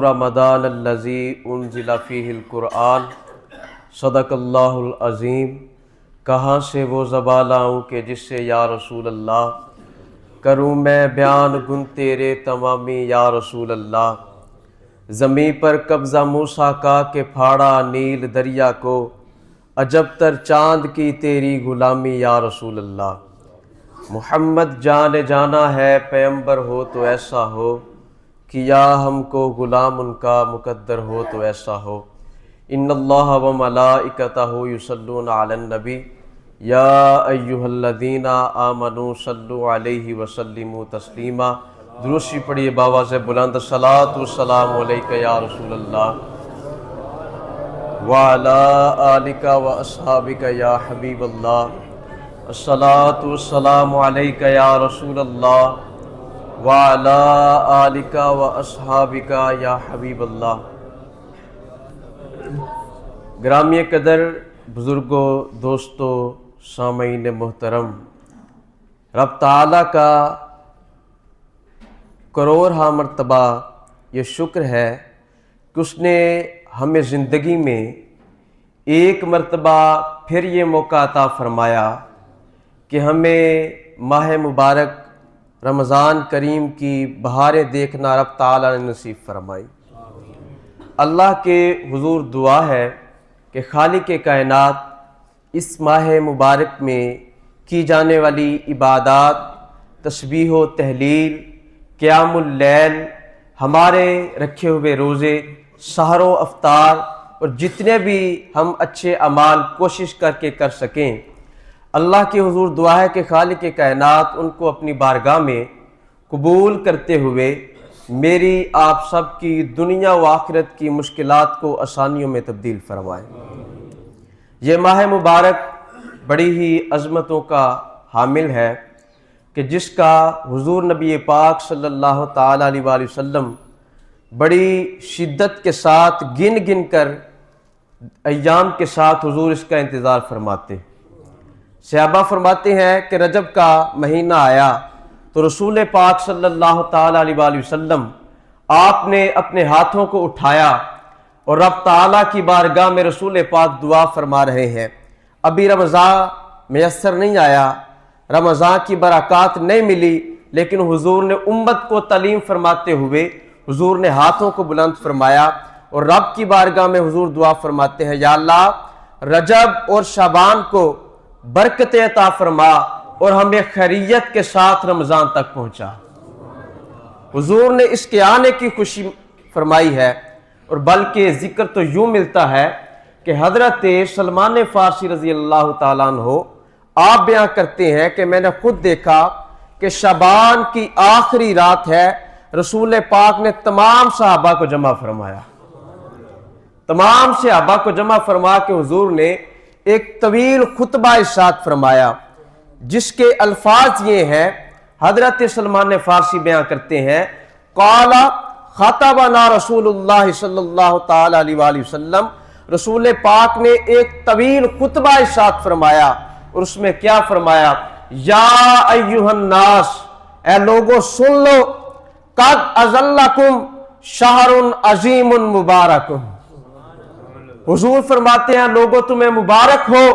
رمضان الذی انزل فیہ القرآن صدق اللہ العظیم۔ کہاں سے وہ زباں لاؤں کہ جس سے یا رسول اللہ کروں میں بیان گن تیرے تمامی یا رسول اللہ۔ زمیں پر قبضہ موسیٰ کا کہ پھاڑا نیل دریا کو، عجب تر چاند کی تیری غلامی یا رسول اللہ۔ محمد جان جانا ہے پیغمبر ہو تو ایسا ہو، کیا ہم کو غلام ان کا مقدر ہو تو ایسا ہو۔ ان اللہ و ملائکتہ یصلون علی النبی یا ایہا الذین آمنوا صلوا علیہ وسلموا تسلیما۔ درود پڑھیے بابا سے بلند، صلاۃ والسلام علیک یا رسول اللہ وعلی آلک و اصحابک یا حبیب اللہ۔ الصلاۃ والسلام علیک یا رسول اللہ وعلی آلک و اصحابک یا حبیب اللہ۔ گرامی قدر بزرگوں، دوستوں، سامعین محترم، رب تعالیٰ کا کروڑہا مرتبہ یہ شکر ہے کہ اس نے ہمیں زندگی میں ایک مرتبہ پھر یہ موقع عطا فرمایا کہ ہمیں ماہ مبارک رمضان کریم کی بہاریں دیکھنا رب تعالیٰ نے نصیب فرمائی۔ اللہ کے حضور دعا ہے کہ خالق کائنات اس ماہ مبارک میں کی جانے والی عبادات، تسبیح و تہلیل، قیام اللیل، ہمارے رکھے ہوئے روزے، سحر و افطار اور جتنے بھی ہم اچھے اعمال کوشش کر کے کر سکیں، اللہ کے حضور دعا ہے کہ خالق کائنات ان کو اپنی بارگاہ میں قبول کرتے ہوئے میری آپ سب کی دنیا و آخرت کی مشکلات کو آسانیوں میں تبدیل فرمائے۔ یہ ماہ مبارک بڑی ہی عظمتوں کا حامل ہے کہ جس کا حضور نبی پاک صلی اللہ تعالیٰ علیہ وآلہ وسلم بڑی شدت کے ساتھ گن گن کر ایام کے ساتھ حضور اس کا انتظار فرماتے۔ صحابہ فرماتے ہیں کہ رجب کا مہینہ آیا تو رسول پاک صلی اللہ تعالیٰ علیہ وآلہ وسلم آپ نے اپنے ہاتھوں کو اٹھایا اور رب تعالیٰ کی بارگاہ میں رسول پاک دعا فرما رہے ہیں۔ ابھی رمضان میسر نہیں آیا، رمضان کی برکات نہیں ملی، لیکن حضور نے امت کو تعلیم فرماتے ہوئے حضور نے ہاتھوں کو بلند فرمایا اور رب کی بارگاہ میں حضور دعا فرماتے ہیں، یا اللہ رجب اور شعبان کو برکت عطا فرما اور ہمیں خیریت کے ساتھ رمضان تک پہنچا۔ حضور نے اس کے آنے کی خوشی فرمائی ہے، اور بلکہ ذکر تو یوں ملتا ہے کہ حضرت سلمان فارسی رضی اللہ تعالیٰ عنہ آپ بیان کرتے ہیں کہ میں نے خود دیکھا کہ شعبان کی آخری رات ہے، رسول پاک نے تمام صحابہ کو جمع فرمایا، تمام صحابہ کو جمع فرما کے حضور نے ایک طویل خطبہ ارشاد فرمایا، جس کے الفاظ یہ ہیں، حضرت سلمان فارسی بیان کرتے ہیں، قال خطبنا رسول اللہ صلی اللہ تعالیٰ علیہ وآلہ وسلم، رسول پاک نے ایک طویل خطبہ ارشاد فرمایا اور اس میں کیا فرمایا، یا ایھا الناس، اے لوگو سن لو، قد اظلکم شہر عظیم مبارک۔ حضور فرماتے ہیں لوگو تمہیں مبارک ہو،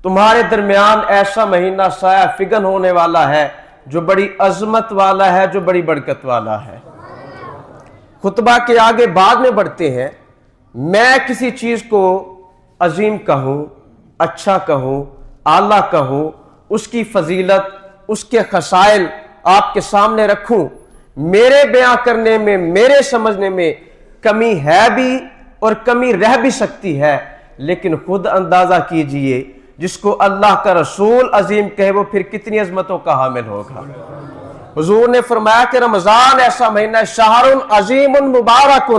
تمہارے درمیان ایسا مہینہ سایہ فگن ہونے والا ہے جو بڑی عظمت والا ہے، جو بڑی برکت والا ہے۔ خطبہ کے آگے بعد میں بڑھتے ہیں، میں کسی چیز کو عظیم کہوں، اچھا کہوں، اعلیٰ کہوں، اس کی فضیلت، اس کے خصائل آپ کے سامنے رکھوں، میرے بیان کرنے میں، میرے سمجھنے میں کمی ہے بھی اور کمی رہ بھی سکتی ہے، لیکن خود اندازہ کیجئے جس کو اللہ کا رسول عظیم کہے وہ پھر کتنی عظمتوں کا حامل ہوگا۔ حضور نے فرمایا کہ رمضان ایسا مہینہ ہے، شہر عظیم مبارک۔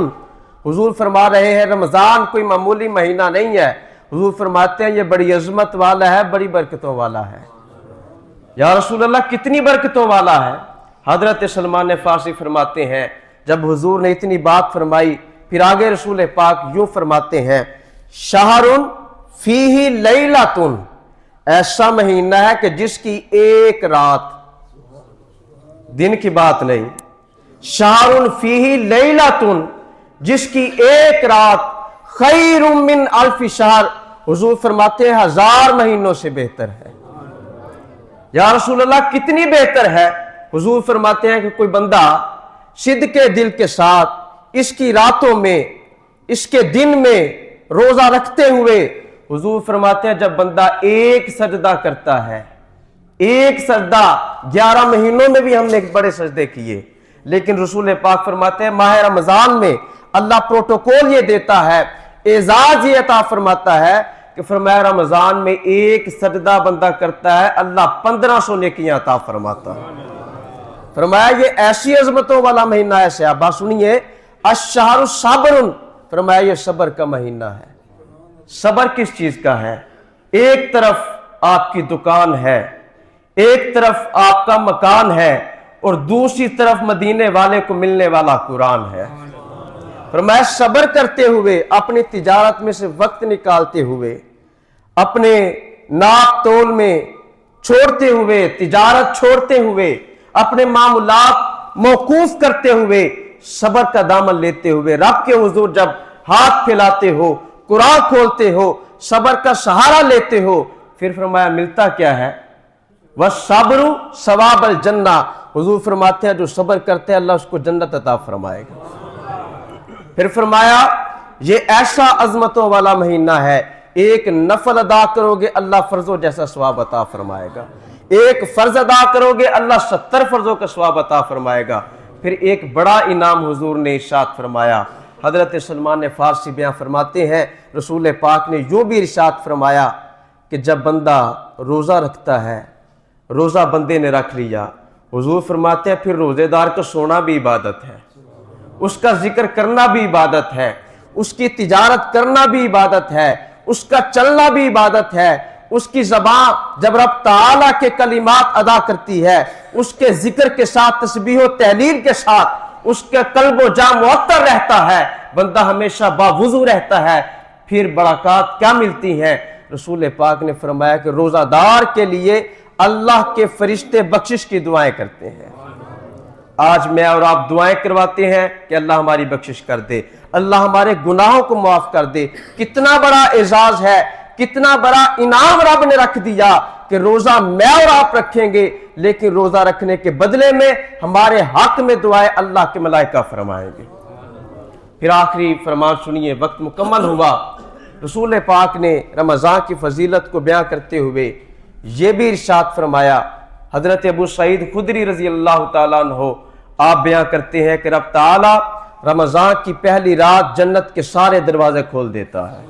حضور فرما رہے ہیں رمضان کوئی معمولی مہینہ نہیں ہے، حضور فرماتے ہیں یہ بڑی عظمت والا ہے، بڑی برکتوں والا ہے۔ یا رسول اللہ کتنی برکتوں والا ہے؟ حضرت سلمان فارسی فرماتے ہیں جب حضور نے اتنی بات فرمائی، پھر آگے رسول پاک یوں فرماتے ہیں، شہر فیہ لیلۃ، ایسا مہینہ ہے کہ جس کی ایک رات، دن کی بات نہیں، शहरुन फीही लैलतुन, जिसकी एक रात खैरुम मिन अल्फि शहर, हुजूर फरमाते हैं 1000 महीनों से बेहतर है। या रसूल अल्लाह कितनी बेहतर है? हुजूर फरमाते हैं कि कोई बंदा सिद्ध के दिल के साथ इसकी रातों में, इसके दिन में रोजा रखते हुए, हुजूर फरमाते हैं जब बंदा एक सजदा करता है, एक सजदा, 11 महीनों में भी हमने बड़े सजदे किए, लेकिन रसूल पाक फरमाते हैं माह रमजान में अल्लाह प्रोटोकॉल ये देता है, एजाज ये अता फरमाता है कि फरमाया रमजान में एक सजदा बंदा करता है, अल्लाह 1500 नेकियां अता फरमाता है। फरमाया ये ऐसी अजमतों वाला महीना है। सहाबा सुनिए, अश्शहरु सब्रुन, फरमाया ये सब्र का महीना है। सब्र किस चीज का है? एक तरफ आपकी दुकान है, एक तरफ आपका मकान है, और दूसरी तरफ मदीने वाले को मिलने वाला कुरान है। फरमाया सब्र करते हुए, अपनी तिजारत में से वक्त निकालते हुए, अपने नाप तोल में छोड़ते हुए, तिजारत छोड़ते हुए, अपने मामूलात मौकूफ करते हुए, सब्र का दामन लेते हुए, रब के हुजूर जब हाथ फैलाते हो, कुरान खोलते हो, सब्र का सहारा लेते हो, फिर फरमाया मिलता क्या है? वह सब्रु सवाबल जन्ना, हुजूर फरमाते हैं जो सब्र करते हैं अल्लाह उसको जन्नत अता फरमाएगा। फिर फरमाया ये ऐसा अजमतों वाला महीना है, एक नफल अदा करोगे अल्लाह फर्जों जैसा सवाब अता फरमाएगा, एक फर्ज अदा करोगे अल्लाह 70 फर्जों का सवाब अता फरमाएगा। फिर एक बड़ा इनाम हुजूर ने इरशाद फरमाया। हजरत सलमान फारसी बयां फरमाते हैं रसूल पाक ने यूं भी इरशाद फरमाया कि जब बंदा रोजा रखता है, रोजा बंदे ने रख लिया, हुजूर फरमाते हैं फिर रोजेदार का सोना भी इबादत है, उसका जिक्र करना भी इबादत है, उसकी तिजारत करना भी इबादत है, उसका चलना भी इबादत है, उसकी ज़बान जब रब ताला के कलिमात अदा करती है, उसके जिक्र के साथ, तस्बीह और तहलील के साथ उसके कल्बो जा मुअत्तर रहता है, बंदा हमेशा बावुजू रहता है। फिर बरकत क्या मिलती हैं? रसूल पाक ने फरमाया कि रोजादार के लिए अल्लाह के फरिश्ते बख्शिश की दुआएं करते हैं। आज मैं और आप दुआएं करवाते हैं कि अल्लाह हमारी बख्शिश कर दे, अल्लाह हमारे गुनाहों को माफ कर दे। कितना बड़ा एजाज है, कितना बड़ा इनाम रब ने रख दिया कि रोजा मैं और आप रखेंगे, लेकिन रोजा रखने के बदले में हमारे हक में दुआएं अल्लाह के मलाइका फरमाएंगे। फिर आखिरी फरमान सुनिए, वक्त मुकम्मल हुआ। रसूल पाक ने रमजान की फजीलत को बयां करते हुए यह भी इरशाद फरमाया। हजरत अबू सईद खुदरी रजी अल्लाह तआला अन्हु आप बयां करते हैं कि रब ताला रमजान की पहली रात जन्नत के सारे दरवाजे खोल देता है,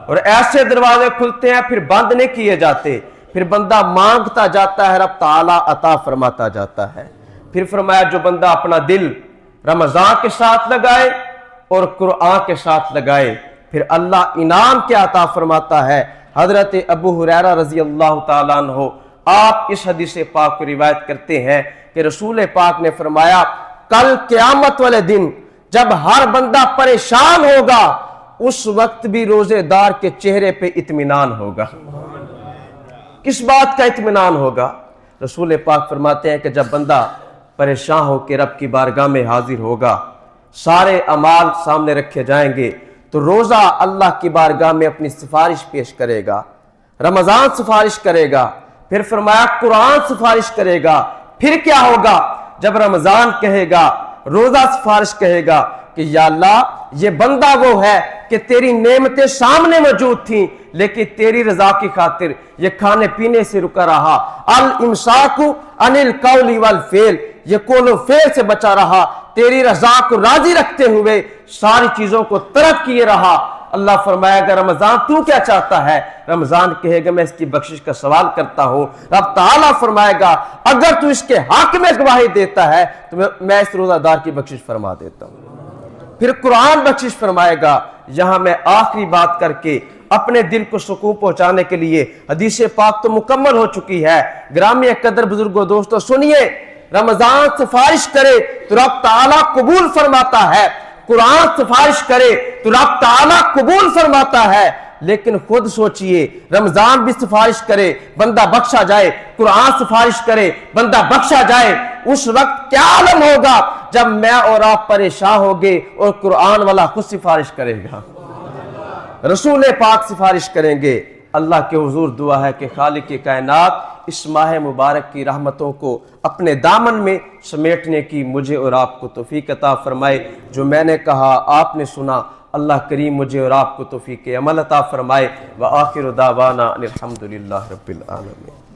और ऐसे दरवाजे खुलते हैं फिर बंद नहीं किए जाते, फिर बंदा मांगता जाता है, रब ताला अता फरमाता जाता है। फिर फरमाया जो बंदा अपना दिल रमजान के साथ लगाए और कुरान के साथ लगाए, फिर अल्लाह इनाम क्या अता फरमाता है। हजरत अबू हुरैरा रजी अल्लाह तआला अन्हु आप इस हदीस पाक को रिवायत करते हैं कि रसूल पाक ने फरमाया कल क़यामत वाले दिन जब हर बंदा परेशान होगा, उस वक्त भी रोजेदार के चेहरे पे इत्मीनान होगा। किस बात का इत्मीनान होगा? रसूल पाक फरमाते हैं कि जब बंदा परेशान होकर रब की बारगाह में हाजिर होगा, सारे अमाल सामने रखे जाएंगे, तो रोजा अल्लाह की बारगाह में अपनी सिफारिश पेश करेगा, रमजान सिफारिश करेगा, फिर फरमाया कुरान सिफारिश करेगा। फिर क्या होगा? जब रमजान कहेगा, रोजा सिफारिश कहेगा कि या अल्लाह ये बंदा वो है कि तेरी नेमतें सामने मौजूद थी, लेकिन तेरी रजा की खातिर ये खाने पीने से रुका रहा। अल इमसाकु अनिल कौली वल फेल, ये कोलो फेल से बचा रहा, तेरी रजा को राजी रखते हुए सारी चीजों को तरक किए रहा। अल्लाह फरमाएगा रमजान तू क्या चाहता है? रमजान कहेगा मैं इसकी बख्शिश का सवाल करता हूं। रब ताला फरमाएगा अगर तू इसके हक में गवाही देता है तो मैं इस रोजादार की बख्शिश फरमा देता हूं। फिर कुरान बख्शिश फरमाएगा। यहां मैं आखिरी बात करके अपने दिल को सुकून पहुंचाने के लिए, हदीस पाक तो मुकम्मल हो चुकी है, ग्रामीण कदर बुजुर्गों दोस्तों सुनिए, रमजान सिफारिश करे तो रब ताला कबूल फरमाता है, कुरान सिफारिश करे तो रब ताला कबूल फरमाता है। لیکن خود سوچئے رمضان بھی سفارش کرے بندہ بخشا جائے، قرآن سفارش کرے بندہ بخشا جائے، اس وقت کیا عالم ہوگا جب میں اور آپ پریشان ہوگے اور قرآن والا خود سفارش کرے گا، رسول پاک سفارش کریں گے۔ اللہ کے حضور دعا ہے کہ خالق کائنات اس ماہ مبارک کی رحمتوں کو اپنے دامن میں سمیٹنے کی مجھے اور آپ کو توفیق عطا فرمائے۔ جو میں نے کہا آپ نے سنا، اللہ کریم مجھے اور آپ کو توفیق عمل عطا فرمائے۔ وآخر دعوانا ان الحمدللہ رب العالمین۔